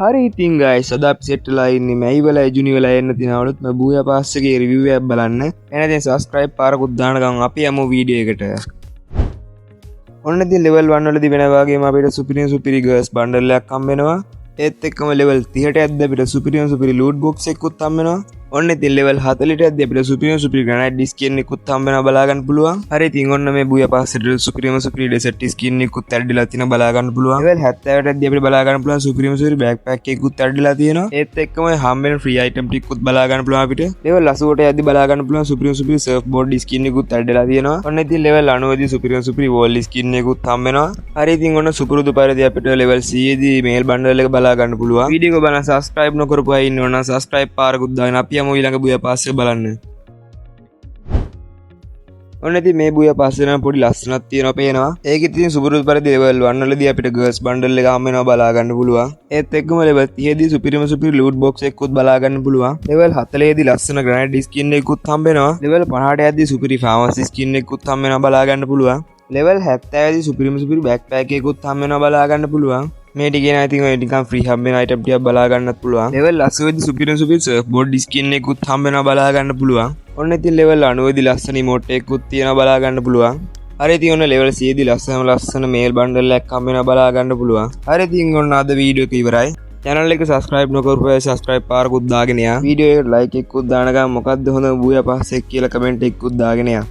හරි ඉතින් guys අද අපි සෙට් වෙලා ඉන්නේ මැයි වෙලා ජුනි වෙලා එන්න තිනවලුත් මම බූයා පාස් එකේ රිවිව් එකක් බලන්න. එහෙනම් ඉතින් subscribe පාරකුත් දාන්න ගමන් අපි යමු වීඩියෝ එකට. ඔන්න ඉතින් level 1 වලදී වෙන වගේම අපිට superior girls bundle එකක් හම්බ වෙනවා. ඒත් එක්කම level 30ට යද්දී අපිට superior loot box එකකුත් හම්බ වෙනවා. ඔන්න ඉතින් level 40ට යද්දී අපිට superior granite skin එකකුත් හම්බ වෙනවා බලා ගන්න පුළුවන්. හරි ඉතින් ඔන්න මේ බූයා පාස් එකේ superior desert skin එකකුත් ඇඩ්ඩිලා තියෙනවා බලා ගන්න පුළුවන්. level 70ට යද්දී අපිට බලා ගන්න පුළුවන් superior backpack එකකුත් ඇඩ්ඩිලා තියෙනවා. ඒත් එක්කම හම්බ වෙන free item ටිකකුත් බලා ගන්න පුළුවන් අපිට. level 80ට යද්දී බලා ගන්න පුළුවන් superior surfboard skin එකකුත් ඇඩ්ඩිලා තියෙනවා. ඔන්න ඉතින් level 90 දී superior wall skin එකකුත් හම්බ වෙනවා. හරි ඉතින් ඔන්න සුපුරුදු පරිදි අපිට level 100 දී mail bundle එක බලා ගන්න පුළුවන්. වීඩියෝ එක බලන්න subscribe නොකරපු අය ඉන්නවනම් subscribe පාරකුත් දාගෙන අපි යමු ඊළඟ බූයා පාස් එක බලන්න. ඔන්න ඉතින් මේ බූයා පාස් එක නම් පොඩි ලස්සනක් තියෙනවා පේනවා. ඒක ඉතින් සුපුරුදු පරිදි level 1 වලදී අපිට girls bundle එක හම්බ වෙනවා බලා ගන්න පුළුවන්. ඒත් එක්කම level 30 දී superior loot box එකකුත් බලා ගන්න පුළුවන්. level 40 දී ලස්සන granite skin එකකුත් හම්බ වෙනවා. level 50ට යද්දී superior pharmacy skin එකකුත් හම්බ වෙනවා බලා ගන්න පුළුවන්. level 70 දී superior backpack එකකුත් හම්බ වෙනවා බලා ගන්න පුළුවන්. මේ ටිකේ නම් ඉතින් ඔය නිකන් free හම්බ වෙන item ටිකක් බලා ගන්නත් පුළුවන්. level 80 දී superior surfboard skin එකකුත් හම්බ වෙනවා බලා ගන්න පුළුවන්. ඔන්න ඉතින් level 90 දී ලස්සන emote එකකුත් තියෙනවා බලා ගන්න පුළුවන්. හරි ඉතින් ඔන්න level 100 දී ලස්සන mail bundle එකක් හම්බ වෙනවා බලා ගන්න පුළුවන්. හරි ඉතින් ඔන්න අද වීඩියෝ එක ඉවරයි. channel එක subscribe නොකරපු අය subscribe පාරකුත් දාගෙන යා. වීඩියෝ එකට like එකකුත් දාන ගමන් මොකද්ද හොඳ බූයා පාස් එක කියලා comment එකකුත් දාගෙන යා.